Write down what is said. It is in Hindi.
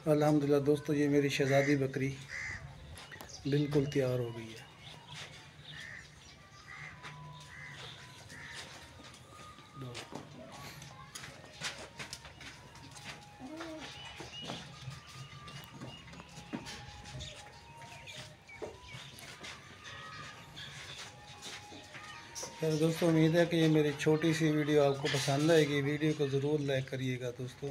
अल्हम्दुलिल्लाह दोस्तों, ये मेरी शहज़ादी बकरी बिल्कुल तैयार हो गई है। तो दोस्तों, उम्मीद है कि ये मेरी छोटी सी वीडियो आपको पसंद आएगी। वीडियो को ज़रूर लाइक करिएगा दोस्तों।